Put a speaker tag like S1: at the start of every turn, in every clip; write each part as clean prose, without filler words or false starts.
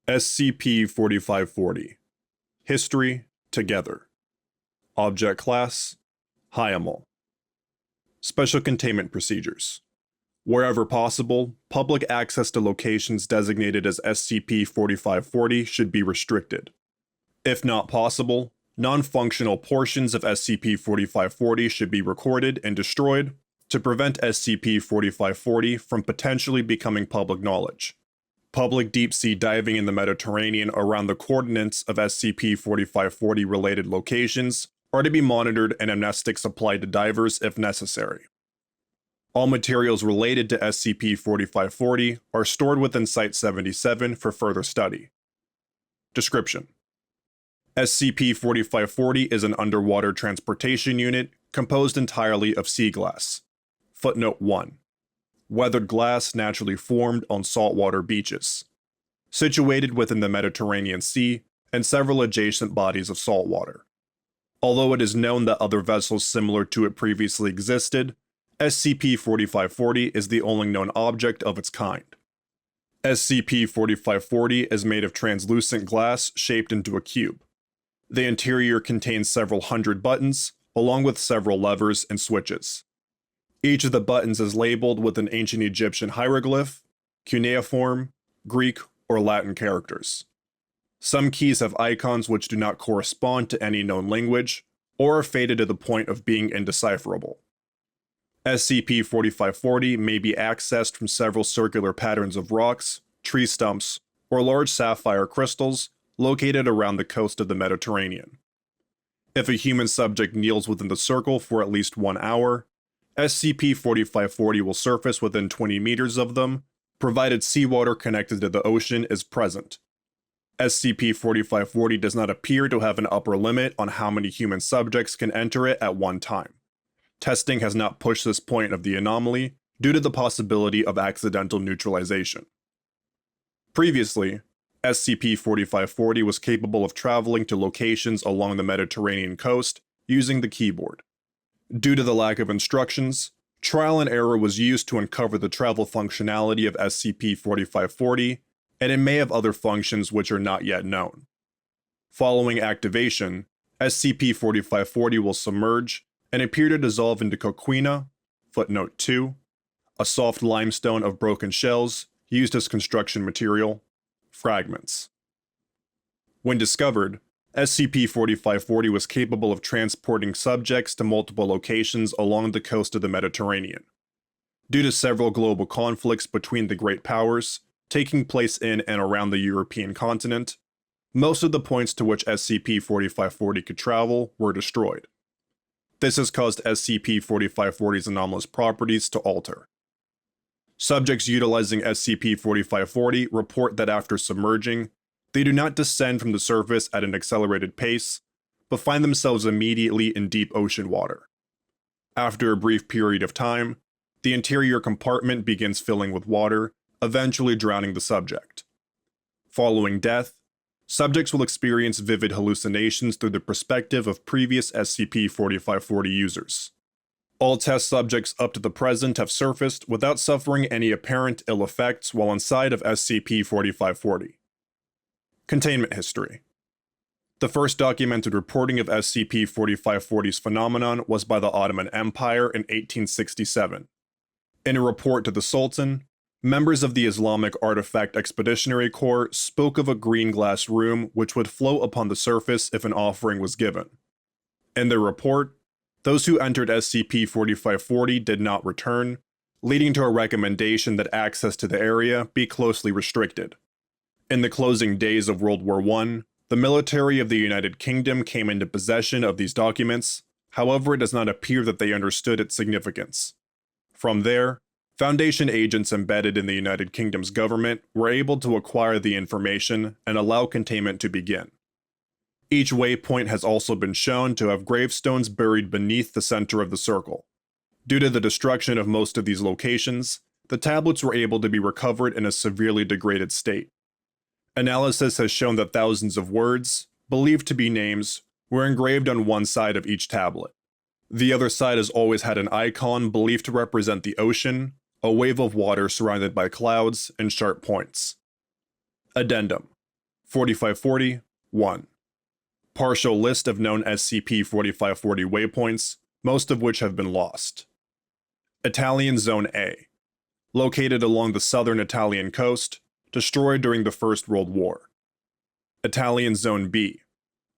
S1: SCP-4540. History: Together. Object Class: Hyamal. Special Containment Procedures. Wherever possible, public access to locations designated as SCP-4540 should be restricted. If not possible, non-functional portions of SCP-4540 should be recorded and destroyed to prevent SCP-4540 from potentially becoming public knowledge. Public deep-sea diving in the Mediterranean around the coordinates of SCP-4540 related locations are to be monitored and amnestics applied to divers if necessary. All materials related to SCP-4540 are stored within Site-77 for further study. Description: SCP-4540 is an underwater transportation unit composed entirely of sea glass. Footnote 1. Weathered glass naturally formed on saltwater beaches. Situated within the Mediterranean Sea and several adjacent bodies of saltwater. Although it is known that other vessels similar to it previously existed, SCP-4540 is the only known object of its kind. SCP-4540 is made of translucent glass shaped into a cube. The interior contains several hundred buttons, along with several levers and switches. Each of the buttons is labeled with an ancient Egyptian hieroglyph, cuneiform, Greek, or Latin characters. Some keys have icons which do not correspond to any known language, or are faded to the point of being indecipherable. SCP-4540 may be accessed from several circular patterns of rocks, tree stumps, or large sapphire crystals located around the coast of the Mediterranean. If a human subject kneels within the circle for at least 1 hour, SCP-4540 will surface within 20 meters of them, provided seawater connected to the ocean is present. SCP-4540 does not appear to have an upper limit on how many human subjects can enter it at one time. Testing has not pushed this point of the anomaly due to the possibility of accidental neutralization. Previously, SCP-4540 was capable of traveling to locations along the Mediterranean coast using the keyboard. Due to the lack of instructions, trial and error was used to uncover the travel functionality of SCP-4540, and it may have other functions which are not yet known. Following activation, SCP-4540 will submerge and appear to dissolve into coquina, footnote 2, a soft limestone of broken shells used as construction material, fragments. When discovered, SCP-4540 was capable of transporting subjects to multiple locations along the coast of the Mediterranean. Due to several global conflicts between the great powers, taking place in and around the European continent, most of the points to which SCP-4540 could travel were destroyed. This has caused SCP-4540's anomalous properties to alter. Subjects utilizing SCP-4540 report that after submerging, they do not descend from the surface at an accelerated pace, but find themselves immediately in deep ocean water. After a brief period of time, the interior compartment begins filling with water, eventually drowning the subject. Following death, subjects will experience vivid hallucinations through the perspective of previous SCP-4540 users. All test subjects up to the present have surfaced without suffering any apparent ill effects while inside of SCP-4540. Containment history. The first documented reporting of SCP-4540's phenomenon was by the Ottoman Empire in 1867. In a report to the Sultan, members of the Islamic Artifact Expeditionary Corps spoke of a green glass room which would float upon the surface if an offering was given. In their report, those who entered SCP-4540 did not return, leading to a recommendation that access to the area be closely restricted. In the closing days of World War I, the military of the United Kingdom came into possession of these documents, however it does not appear that they understood its significance. From there, Foundation agents embedded in the United Kingdom's government were able to acquire the information and allow containment to begin. Each waypoint has also been shown to have gravestones buried beneath the center of the circle. Due to the destruction of most of these locations, the tablets were able to be recovered in a severely degraded state. Analysis has shown that thousands of words, believed to be names, were engraved on one side of each tablet. The other side has always had an icon believed to represent the ocean, a wave of water surrounded by clouds and sharp points. Addendum. 4540 1. Partial list of known SCP-4540 waypoints, most of which have been lost. Italian Zone A. Located along the southern Italian coast, destroyed during the First World War. Italian Zone B.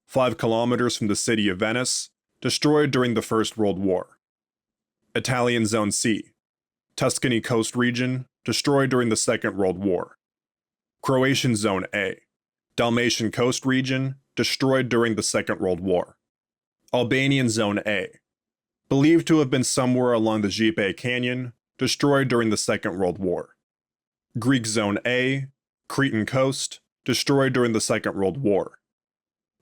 S1: 5 kilometers from the city of Venice, destroyed during the First World War. Italian Zone C. Tuscany Coast region, destroyed during the Second World War. Croatian Zone A. Dalmatian Coast region, destroyed during the Second World War. Albanian Zone A. Believed to have been somewhere along the Gipe Canyon, destroyed during the Second World War. Greek Zone A. Cretan Coast, destroyed during the Second World War.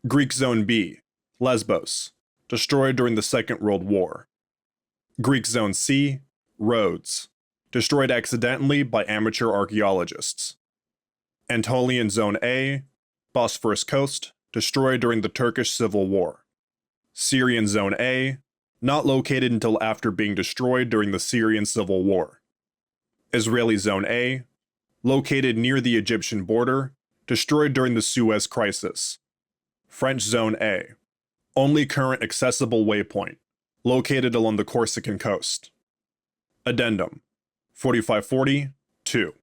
S1: Greek Zone B. Lesbos, destroyed during the Second World War. Greek Zone C. Rhodes, destroyed accidentally by amateur archaeologists. Anatolian Zone A. Bosphorus Coast, destroyed during the Turkish Civil War. Syrian Zone A. Not located until after being destroyed during the Syrian Civil War. Israeli Zone A. Located near the Egyptian border, destroyed during the Suez Crisis. French Zone A. Only current accessible waypoint, located along the Corsican coast. Addendum 4540 2.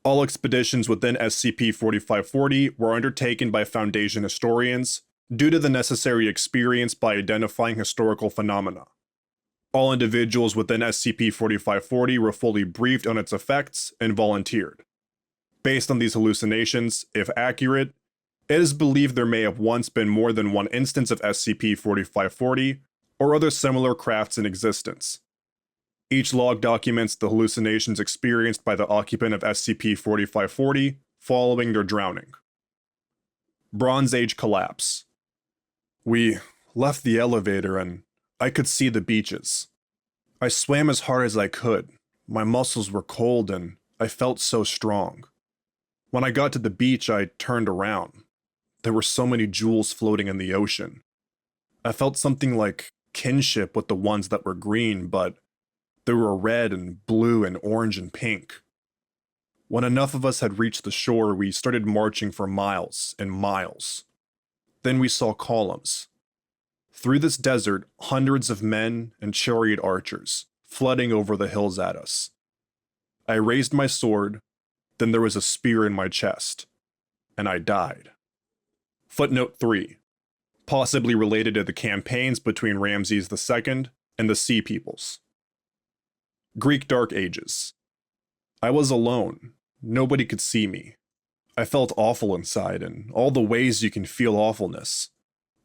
S1: All expeditions within SCP-4540 were undertaken by Foundation historians due to the necessary experience by identifying historical phenomena. All individuals within SCP-4540 were fully briefed on its effects and volunteered. Based on these hallucinations, if accurate, it is believed there may have once been more than one instance of SCP-4540 or other similar crafts in existence. Each log documents the hallucinations experienced by the occupant of SCP-4540 following their drowning. Bronze Age collapse. We left the elevator and I could see the beaches. I swam as hard as I could. My muscles were cold and I felt so strong. When I got to the beach, I turned around. There were so many jewels floating in the ocean. I felt something like kinship with the ones that were green, but there were red and blue and orange and pink. When enough of us had reached the shore, we started marching for miles and miles. Then we saw columns. Through this desert, hundreds of men and chariot archers flooding over the hills at us. I raised my sword, then there was a spear in my chest, and I died. Footnote 3. Possibly related to the campaigns between Ramses II and the Sea Peoples. Greek Dark Ages. I was alone. Nobody could see me. I felt awful inside, in all the ways you can feel awfulness.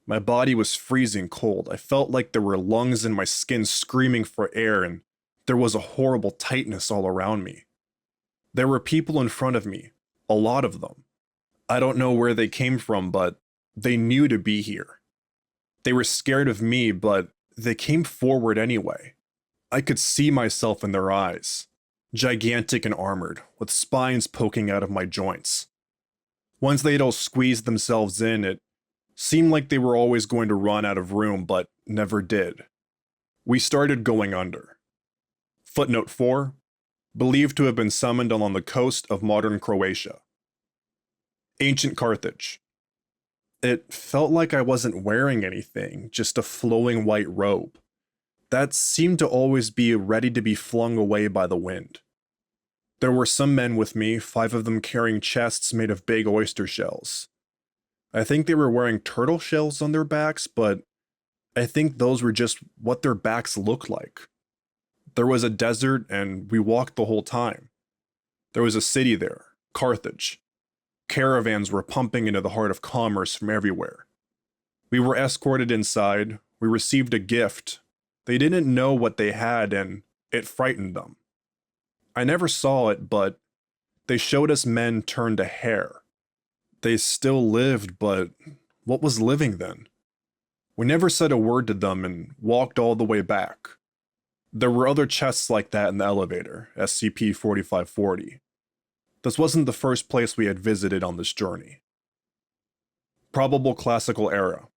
S1: My body was freezing cold. I felt like there were lungs in my skin screaming for air, and there was a horrible tightness all around me. There were people in front of me, a lot of them. I don't know where they came from, but they knew to be here. They were scared of me, but they came forward anyway. I could see myself in their eyes, gigantic and armored, with spines poking out of my joints. Once they'd all squeezed themselves in, it seemed like they were always going to run out of room, but never did. We started going under. Footnote 4. Believed to have been summoned along the coast of modern Croatia. Ancient Carthage. It felt like I wasn't wearing anything, just a flowing white robe. That seemed to always be ready to be flung away by the wind. There were some men with me, 5 of them carrying chests made of big oyster shells. I think they were wearing turtle shells on their backs, but I think those were just what their backs looked like. There was a desert, and we walked the whole time. There was a city there, Carthage. Caravans were pumping into the heart of commerce from everywhere. We were escorted inside. We received a gift. They didn't know what they had, and it frightened them. I never saw it, but they showed us men turned to hair. They still lived, but what was living then? We never said a word to them and walked all the way back. There were other chests like that in the elevator, SCP-4540. This wasn't the first place we had visited on this journey. Probable Classical Era.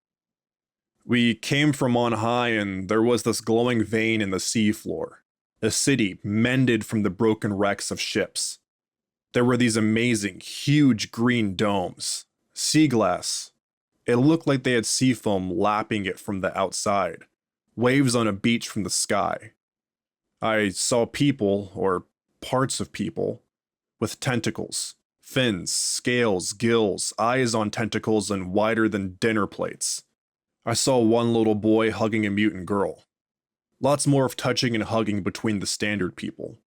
S1: We came from on high and there was this glowing vein in the sea floor. A city mended from the broken wrecks of ships. There were these amazing, huge green domes, sea glass. It looked like they had seafoam lapping it from the outside, waves on a beach from the sky. I saw people, or parts of people, with tentacles, fins, scales, gills, eyes on tentacles, and wider than dinner plates. I saw one little boy hugging a mutant girl. Lots more of touching and hugging between the standard people.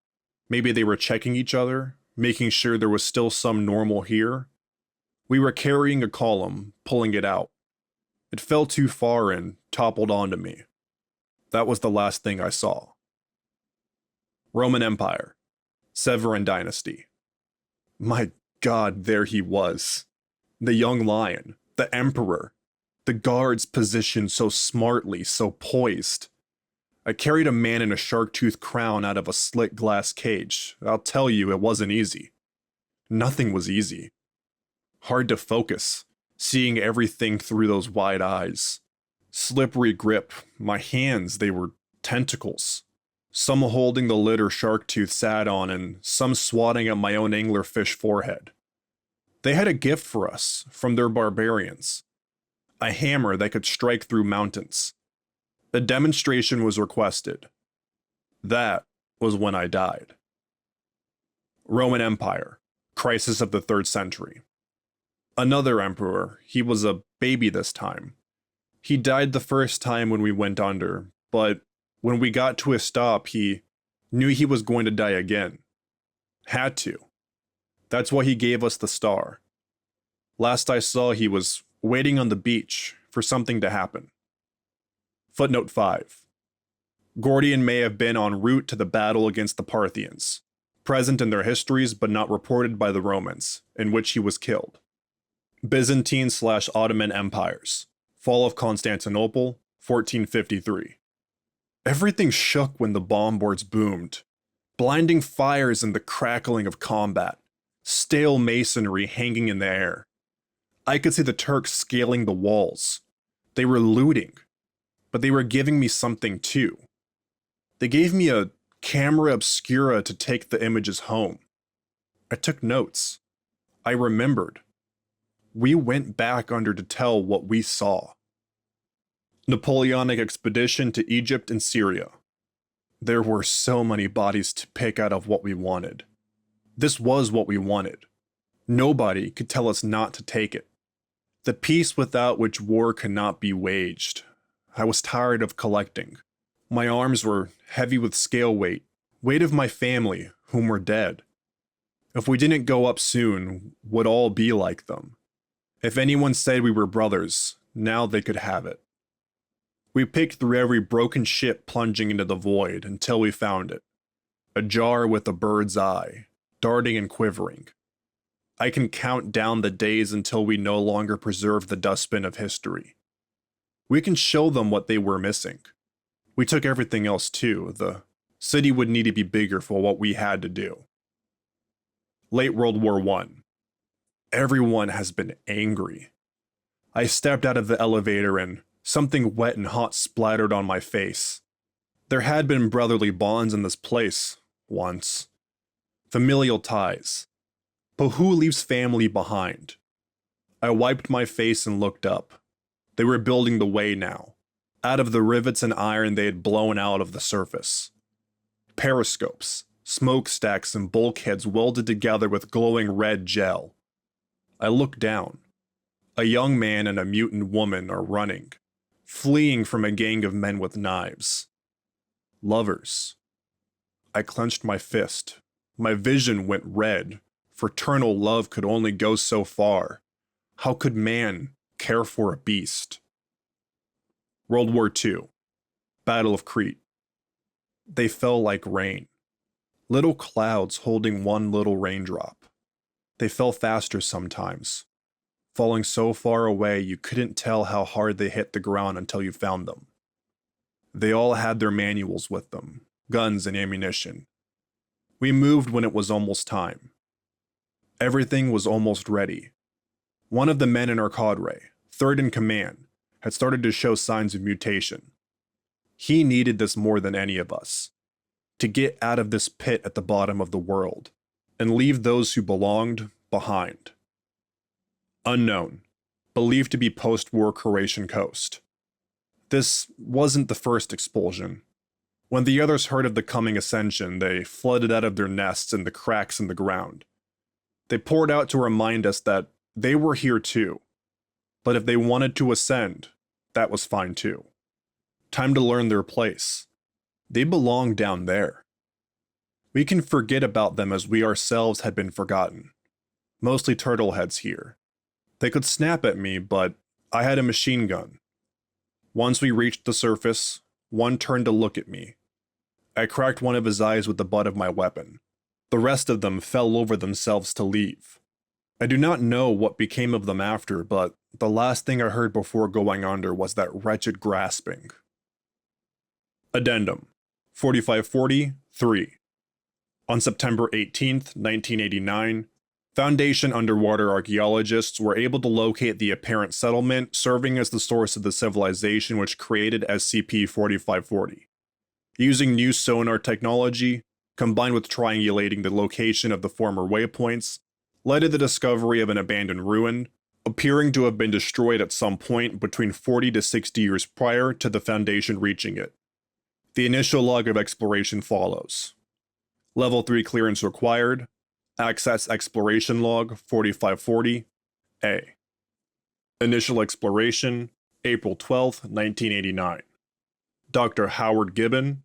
S1: Maybe they were checking each other, making sure there was still some normal here. We were carrying a column, pulling it out. It fell too far and toppled onto me. That was the last thing I saw. Roman Empire. Severan Dynasty. My God, there he was. The young lion, the emperor. The guards positioned so smartly, so poised. I carried a man in a shark-tooth crown out of a slit glass cage. I'll tell you, it wasn't easy. Nothing was easy. Hard to focus, seeing everything through those wide eyes. Slippery grip, my hands, they were tentacles. Some holding the litter Sharktooth sat on, and some swatting at my own anglerfish forehead. They had a gift for us, from their barbarians. A hammer that could strike through mountains. A demonstration was requested. That was when I died. Roman Empire, crisis of the 3rd century. Another emperor, he was a baby this time. He died the first time when we went under, but when we got to a stop, he knew he was going to die again. Had to. That's why he gave us the star. Last I saw, he was waiting on the beach for something to happen. Footnote 5. Gordian may have been en route to the battle against the Parthians, present in their histories but not reported by the Romans, in which he was killed. Byzantine/Ottoman empires. Fall of Constantinople, 1453. Everything shook when the bombard's boomed. Blinding fires and the crackling of combat. Stale masonry hanging in the air. I could see the Turks scaling the walls. They were looting. But they were giving me something too. They gave me a camera obscura to take the images home. I took notes. I remembered. We went back under to tell what we saw. Napoleonic expedition to Egypt and Syria. There were so many bodies to pick out of what we wanted. This was what we wanted. Nobody could tell us not to take it. The peace without which war could not be waged. I was tired of collecting. My arms were heavy with scale weight of my family, whom were dead. If we didn't go up soon, would all be like them. If anyone said we were brothers, now they could have it. We picked through every broken ship plunging into the void until we found it. A jar with a bird's eye, darting and quivering. I can count down the days until we no longer preserve the dustbin of history. We can show them what they were missing. We took everything else too. The city would need to be bigger for what we had to do. Late World War I. Everyone has been angry. I stepped out of the elevator and something wet and hot splattered on my face. There had been brotherly bonds in this place, once. Familial ties. But who leaves family behind? I wiped my face and looked up. They were building the way now, out of the rivets and iron they had blown out of the surface. Periscopes, smokestacks, and bulkheads welded together with glowing red gel. I looked down. A young man and a mutant woman are running, fleeing from a gang of men with knives. Lovers. I clenched my fist. My vision went red. Fraternal love could only go so far. How could man care for a beast? World War II. Battle of Crete. They fell like rain. Little clouds holding one little raindrop. They fell faster sometimes, falling so far away you couldn't tell how hard they hit the ground until you found them. They all had their manuals with them, guns and ammunition. We moved when it was almost time. Everything was almost ready. One of the men in our cadre, third in command, had started to show signs of mutation. He needed this more than any of us, to get out of this pit at the bottom of the world, and leave those who belonged behind. Unknown, believed to be post-war Croatian coast. This wasn't the first expulsion. When the others heard of the coming ascension, they flooded out of their nests in the cracks in the ground. They poured out to remind us that they were here too. But if they wanted to ascend, that was fine too. Time to learn their place. They belong down there. We can forget about them as we ourselves had been forgotten. Mostly turtleheads here. They could snap at me, but I had a machine gun. Once we reached the surface, one turned to look at me. I cracked one of his eyes with the butt of my weapon. The rest of them fell over themselves to leave. I do not know what became of them after, but the last thing I heard before going under was that wretched grasping. Addendum 4540-3. On September 18th, 1989, Foundation underwater archaeologists were able to locate the apparent settlement serving as the source of the civilization which created SCP-4540. Using new sonar technology, combined with triangulating the location of the former waypoints, led to the discovery of an abandoned ruin, appearing to have been destroyed at some point between 40 to 60 years prior to the Foundation reaching it. The initial log of exploration follows. Level 3 clearance required. Access Exploration Log 4540 A. Initial exploration, April 12, 1989. Dr. Howard Gibbon,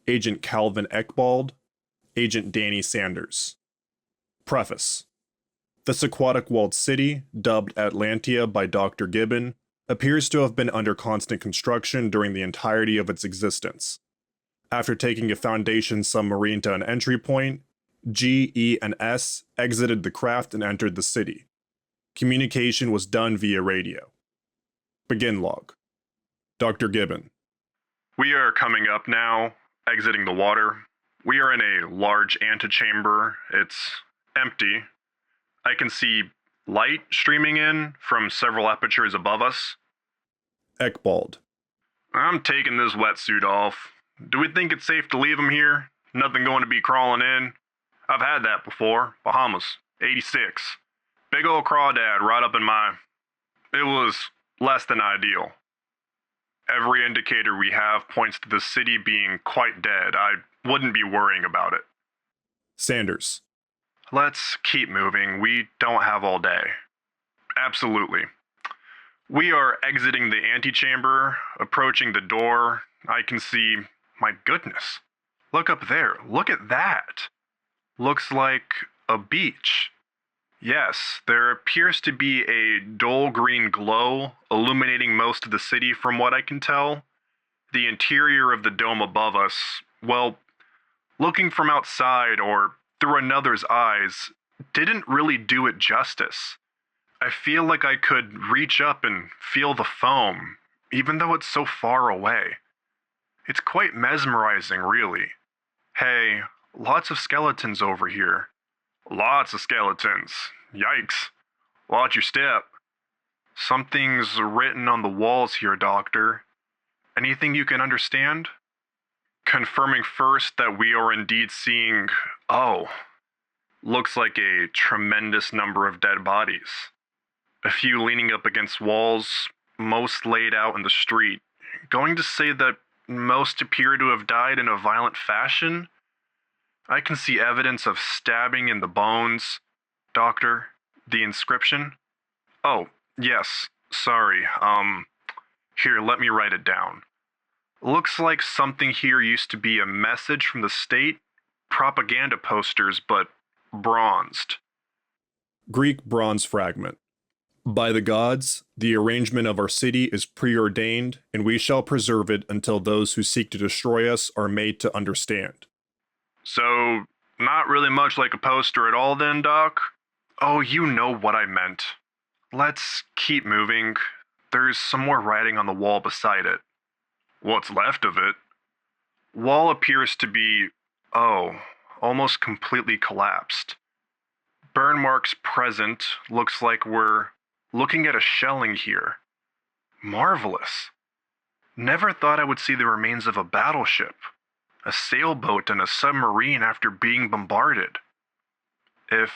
S1: Agent Calvin Ekbald, Agent Danny Sanders. Preface. This aquatic walled city, dubbed Atlantia by Dr. Gibbon, appears to have been under constant construction during the entirety of its existence. After taking a Foundation submarine to an entry point, G, E, and S exited the craft and entered the city. Communication was done via radio. Begin log. Dr. Gibbon. We are coming up now, exiting the water. We are in a large antechamber. It's empty. I can see light streaming in from several apertures above us. Ekbald. I'm taking this wetsuit off. Do we think it's safe to leave him here? Nothing going to be crawling in? I've had that before. Bahamas, 86. Big ol' crawdad right up in my... It was less than ideal. Every indicator we have points to the city being quite dead. I wouldn't be worrying about it. Sanders. Let's keep moving. We don't have all day. Absolutely. We are exiting the antechamber, approaching the door. I can see... My goodness. Look up there. Look at that. Looks like a beach. Yes, there appears to be a dull green glow illuminating most of the city from what I can tell. The interior of the dome above us, well, looking from outside or through another's eyes, didn't really do it justice. I feel like I could reach up and feel the foam, even though it's so far away. It's quite mesmerizing, really. Hey, lots of skeletons over here. Lots of skeletons. Yikes. Watch your step. Something's written on the walls here, Doctor. Anything you can understand? Confirming first that we are indeed seeing... Oh. Looks like a tremendous number of dead bodies. A few leaning up against walls, most laid out in the street. Going to say that most appear to have died in a violent fashion? I can see evidence of stabbing in the bones. Doctor, the inscription? Oh, yes, sorry, here, let me write it down. Looks like something here used to be a message from the state, propaganda posters, but bronzed. Greek bronze fragment. By the gods, the arrangement of our city is preordained, and we shall preserve it until those who seek to destroy us are made to understand. So, not really much like a poster at all then, Doc? Oh, you know what I meant. Let's keep moving. There's some more writing on the wall beside it. What's left of it? Wall appears to be, almost completely collapsed. Burn marks present. Looks like we're looking at a shelling here. Marvelous. Never thought I would see the remains of a battleship, a sailboat, and a submarine after being bombarded. If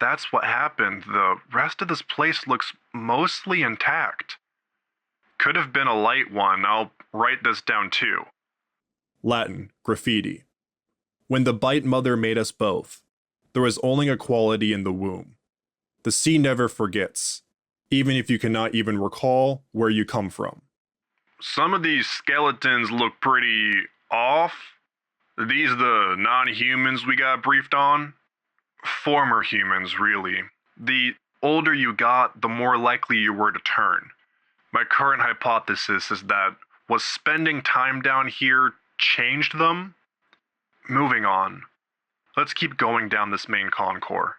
S1: that's what happened, the rest of this place looks mostly intact. Could have been a light one. I'll write this down too. Latin, graffiti. When the bite mother made us both, there was only equality in the womb. The sea never forgets, even if you cannot even recall where you come from. Some of these skeletons look pretty off. Are these the non-humans we got briefed on? Former humans, really. The older you got, the more likely you were to turn. My current hypothesis is that was spending time down here changed them? Moving on. Let's keep going down this main concourse.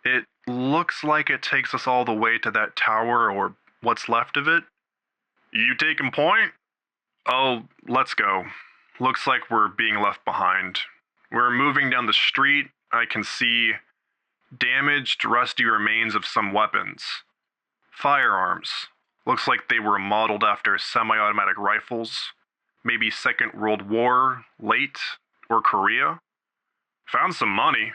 S1: It looks like it takes us all the way to that tower, or what's left of it. You taking point? Oh, let's go. Looks like we're being left behind. We're moving down the street. I can see damaged, rusty remains of some weapons. Firearms. Looks like they were modeled after semi-automatic rifles. Maybe Second World War, late, or Korea. Found some money.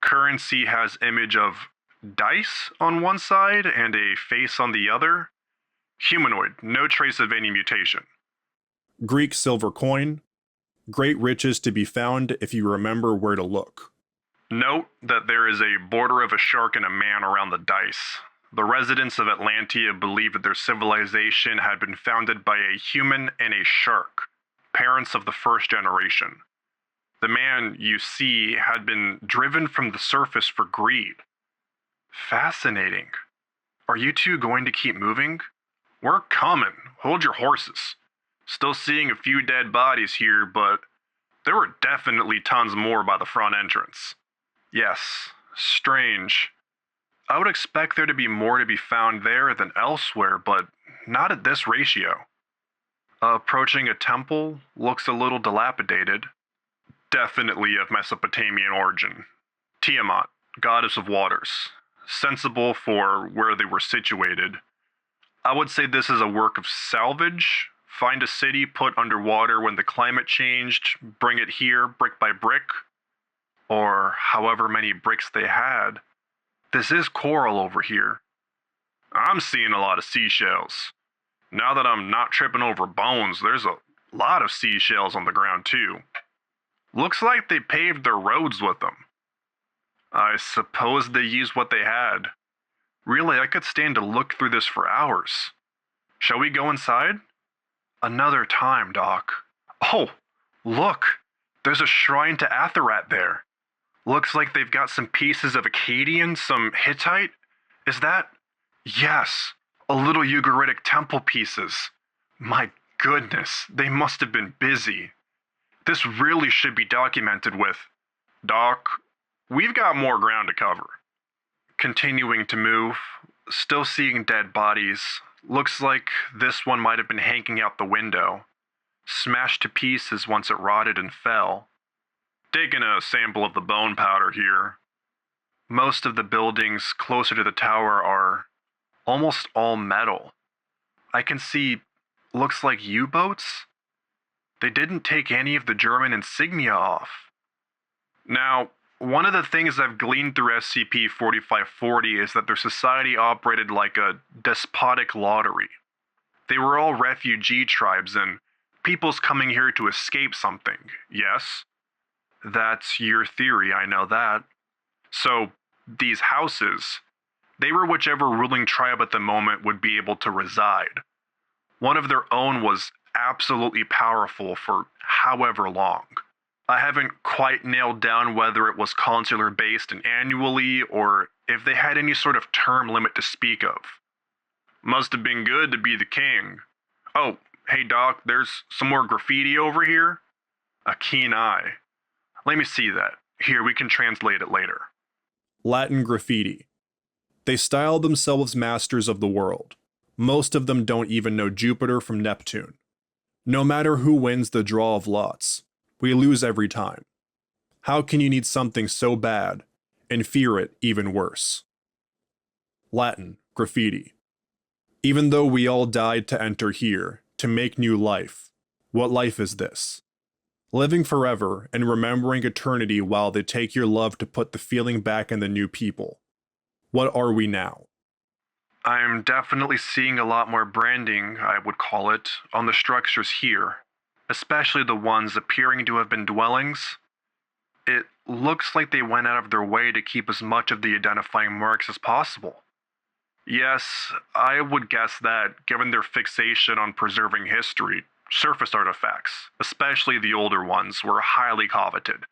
S1: Currency has image of dice on one side and a face on the other. Humanoid, no trace of any mutation. Greek silver coin. Great riches to be found if you remember where to look. Note that there is a border of a shark and a man around the dice. The residents of Atlantia believed that their civilization had been founded by a human and a shark, parents of the first generation. The man, you see, had been driven from the surface for greed. Fascinating. Are you two going to keep moving? We're coming. Hold your horses. Still seeing a few dead bodies here, but there were definitely tons more by the front entrance. Yes, strange. I would expect there to be more to be found there than elsewhere, but not at this ratio. Approaching a temple looks a little dilapidated. Definitely of Mesopotamian origin. Tiamat, goddess of waters. Sensible for where they were situated. I would say this is a work of salvage. Find a city put underwater when the climate changed, bring it here brick by brick, or however many bricks they had. This is coral over here. I'm seeing a lot of seashells. Now that I'm not tripping over bones, there's a lot of seashells on the ground too. Looks like they paved their roads with them. I suppose they used what they had. Really, I could stand to look through this for hours. Shall we go inside? Another time, Doc. Oh, look! There's a shrine to Atherat there. Looks like they've got some pieces of Akkadian, some Hittite. Is that? Yes, a little Ugaritic temple pieces. My goodness, they must have been busy. This really should be documented with, Doc, we've got more ground to cover. Continuing to move, still seeing dead bodies. Looks like this one might have been hanging out the window. Smashed to pieces once it rotted and fell. Taking a sample of the bone powder here. Most of the buildings closer to the tower are almost all metal. I can see, looks like U-boats? They didn't take any of the German insignia off. Now, one of the things I've gleaned through SCP-4540 is that their society operated like a despotic lottery. They were all refugee tribes and people's coming here to escape something, yes? That's your theory, I know that. So, these houses, they were whichever ruling tribe at the moment would be able to reside. One of their own was absolutely powerful for however long. I haven't quite nailed down whether it was consular based and annually, or if they had any sort of term limit to speak of. Must have been good to be the king. Oh, hey Doc, there's some more graffiti over here. A keen eye. Let me see that. Here, we can translate it later. Latin graffiti. They style themselves masters of the world. Most of them don't even know Jupiter from Neptune. No matter who wins the draw of lots, we lose every time. How can you need something so bad and fear it even worse? Latin, graffiti. Even though we all died to enter here, to make new life, what life is this? living forever and remembering eternity while they take your love to put the feeling back in the new people. What are we now? I'm definitely seeing a lot more branding, I would call it, on the structures here, especially the ones appearing to have been dwellings. It looks like they went out of their way to keep as much of the identifying marks as possible. Yes, I would guess that, given their fixation on preserving history, surface artifacts, especially the older ones, were highly coveted.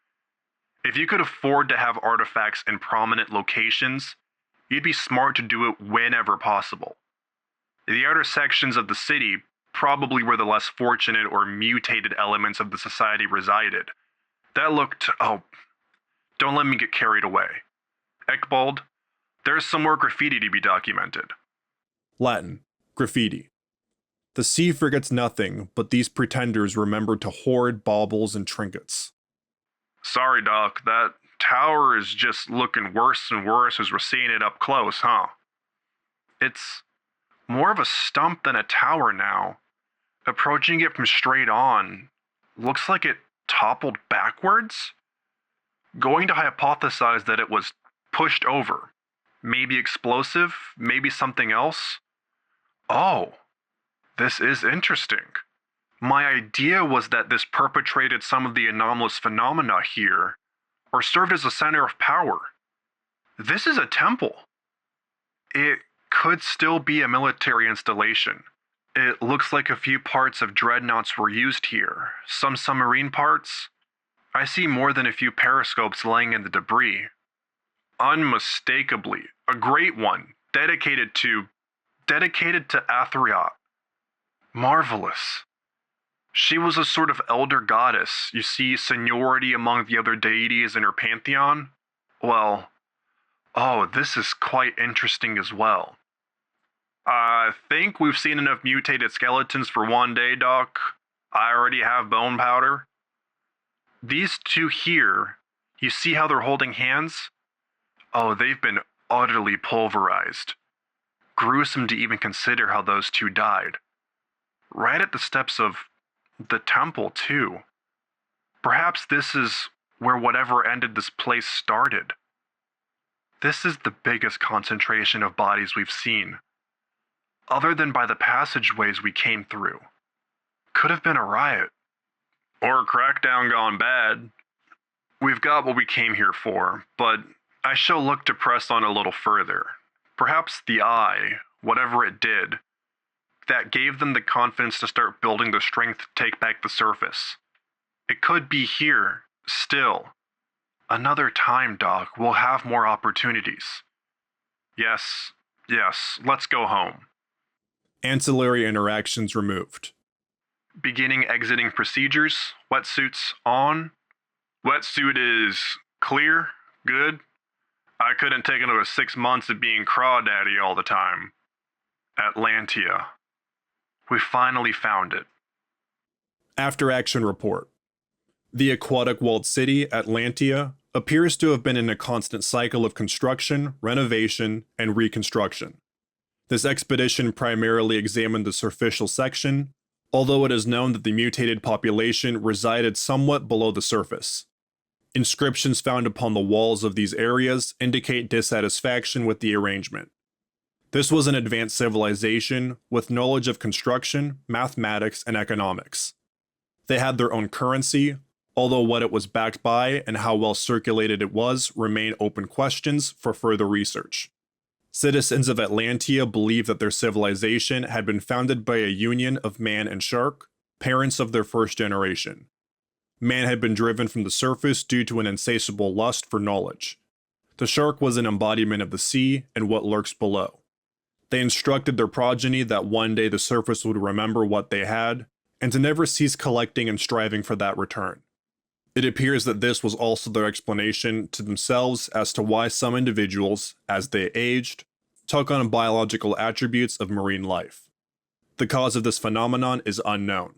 S1: If you could afford to have artifacts in prominent locations, you'd be smart to do it whenever possible. The outer sections of the city probably were the less fortunate or mutated elements of the society resided. That looked, don't let me get carried away. Ekbald, there's some more graffiti to be documented. Latin, graffiti. The sea forgets nothing, but these pretenders remember to hoard baubles and trinkets. Sorry, Doc, that tower is just looking worse and worse as we're seeing it up close, huh? It's more of a stump than a tower now. Approaching it from straight on, looks like it toppled backwards? Going to hypothesize that it was pushed over. Maybe explosive, maybe something else. Oh, this is interesting. My idea was that this perpetrated some of the anomalous phenomena here, or served as a center of power. This is a temple. It could still be a military installation. It looks like a few parts of dreadnoughts were used here, some submarine parts. I see more than a few periscopes laying in the debris. Unmistakably, a great one, dedicated to Atheriot. Marvelous. She was a sort of elder goddess. You see seniority among the other deities in her pantheon? Well, this is quite interesting as well. I think we've seen enough mutated skeletons for one day, Doc. I already have bone powder. These two here, you see how they're holding hands? Oh, they've been utterly pulverized. Gruesome to even consider how those two died. Right at the steps of the temple, too. Perhaps this is where whatever ended this place started. This is the biggest concentration of bodies we've seen. Other than by the passageways we came through. Could have been a riot. Or a crackdown gone bad. We've got what we came here for, but I shall look to press on a little further. Perhaps the eye, whatever it did, that gave them the confidence to start building the strength to take back the surface. It could be here, still. Another time, Doc, we'll have more opportunities. Yes, let's go home. Ancillary interactions removed. Beginning exiting procedures, wetsuits on. Wetsuit is clear, good. I couldn't take another 6 months of being crawdaddy all the time. Atlantia. We finally found it. After action report. The aquatic walled city, Atlantia, appears to have been in a constant cycle of construction, renovation, and reconstruction. This expedition primarily examined the superficial section, although it is known that the mutated population resided somewhat below the surface. Inscriptions found upon the walls of these areas indicate dissatisfaction with the arrangement. This was an advanced civilization with knowledge of construction, mathematics, and economics. They had their own currency, although what it was backed by and how well circulated it was remain open questions for further research. Citizens of Atlantia believed that their civilization had been founded by a union of man and shark, parents of their first generation. Man had been driven from the surface due to an insatiable lust for knowledge. The shark was an embodiment of the sea and what lurks below. They instructed their progeny that one day the surface would remember what they had, and to never cease collecting and striving for that return. It appears that this was also their explanation to themselves as to why some individuals, as they aged, took on biological attributes of marine life. The cause of this phenomenon is unknown.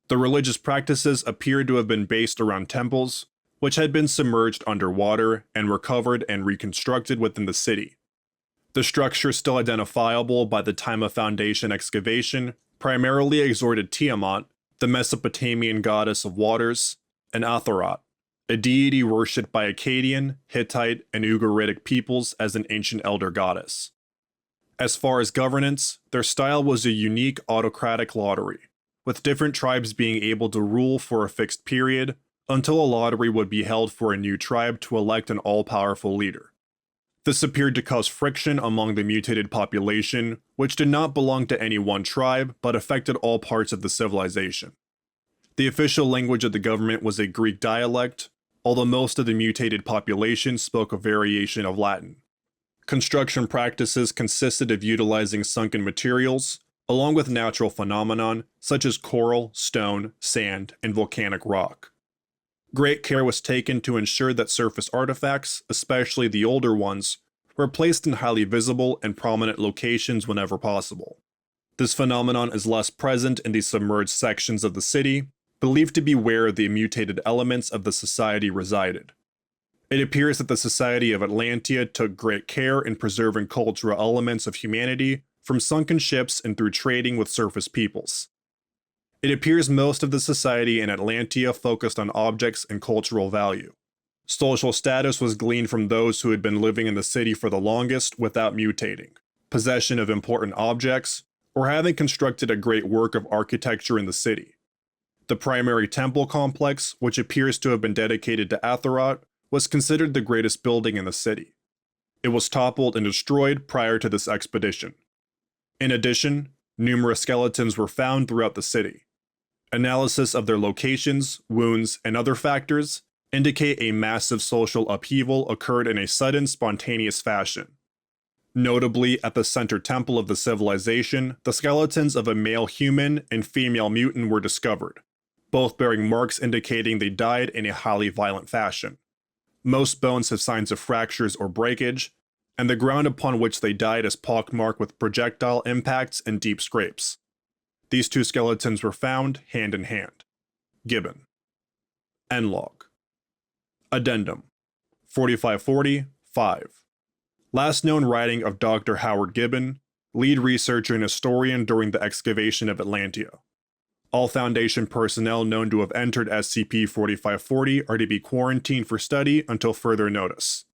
S1: The religious practices appear to have been based around temples, which had been submerged underwater and recovered and reconstructed within the city. The structure still identifiable by the time of Foundation excavation primarily exhorted Tiamat, the Mesopotamian goddess of waters, and Atharat, a deity worshipped by Akkadian, Hittite, and Ugaritic peoples as an ancient elder goddess. As far as governance, their style was a unique autocratic lottery, with different tribes being able to rule for a fixed period until a lottery would be held for a new tribe to elect an all-powerful leader. This appeared to cause friction among the mutated population, which did not belong to any one tribe but affected all parts of the civilization. The official language of the government was a Greek dialect, although most of the mutated population spoke a variation of Latin. Construction practices consisted of utilizing sunken materials, along with natural phenomenon such as coral, stone, sand, and volcanic rock. Great care was taken to ensure that surface artifacts, especially the older ones, were placed in highly visible and prominent locations whenever possible. This phenomenon is less present in the submerged sections of the city, believed to be where the mutated elements of the society resided. It appears that the Society of Atlantia took great care in preserving cultural elements of humanity from sunken ships and through trading with surface peoples. It appears most of the society in Atlantia focused on objects and cultural value. Social status was gleaned from those who had been living in the city for the longest without mutating, possession of important objects, or having constructed a great work of architecture in the city. The primary temple complex, which appears to have been dedicated to Atharat, was considered the greatest building in the city. It was toppled and destroyed prior to this expedition. In addition, numerous skeletons were found throughout the city. Analysis of their locations, wounds, and other factors indicate a massive social upheaval occurred in a sudden, spontaneous fashion. Notably, at the center temple of the civilization, the skeletons of a male human and female mutant were discovered, both bearing marks indicating they died in a highly violent fashion. Most bones have signs of fractures or breakage, and the ground upon which they died is pockmarked with projectile impacts and deep scrapes. These two skeletons were found hand in hand. Gibbon. End log. Addendum 4540-5. Last known writing of Dr. Howard Gibbon, lead researcher and historian during the excavation of Atlantia. All Foundation personnel known to have entered SCP-4540 are to be quarantined for study until further notice.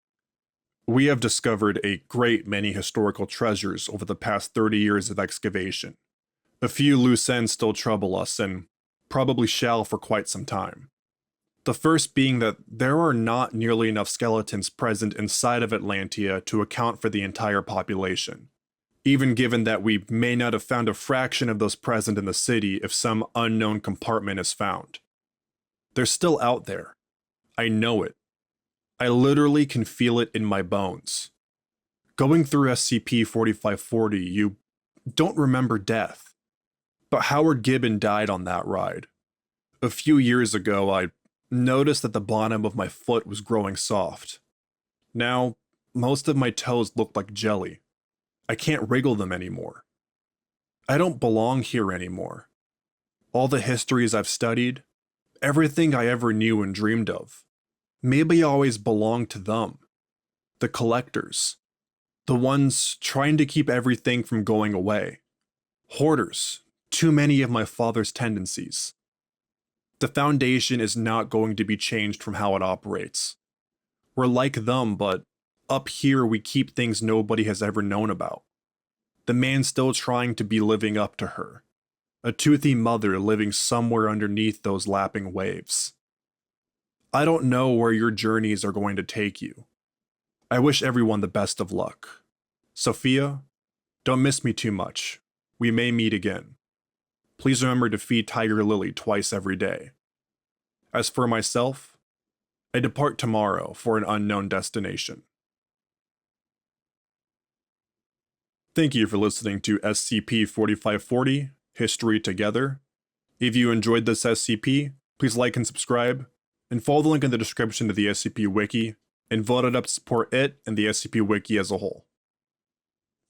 S1: We have discovered a great many historical treasures over the past 30 years of excavation. A few loose ends still trouble us, and probably shall for quite some time. The first being that there are not nearly enough skeletons present inside of Atlantia to account for the entire population, even given that we may not have found a fraction of those present in the city if some unknown compartment is found. They're still out there. I know it. I literally can feel it in my bones. Going through SCP-4540, you don't remember death. But Howard Gibbon died on that ride. A few years ago, I noticed that the bottom of my foot was growing soft. Now, most of my toes look like jelly. I can't wriggle them anymore. I don't belong here anymore. All the histories I've studied, everything I ever knew and dreamed of, maybe I always belonged to them. The collectors. The ones trying to keep everything from going away. Hoarders. Too many of my father's tendencies. The Foundation is not going to be changed from how it operates. We're like them, but up here we keep things nobody has ever known about. The man still trying to be living up to her. A toothy mother living somewhere underneath those lapping waves. I don't know where your journeys are going to take you. I wish everyone the best of luck. Sophia, don't miss me too much. We may meet again. Please remember to feed Tiger Lily twice every day. As for myself, I depart tomorrow for an unknown destination. Thank you for listening to SCP-4540, History Together. If you enjoyed this SCP, please like and subscribe, and follow the link in the description to the SCP Wiki, and vote it up to support it and the SCP Wiki as a whole.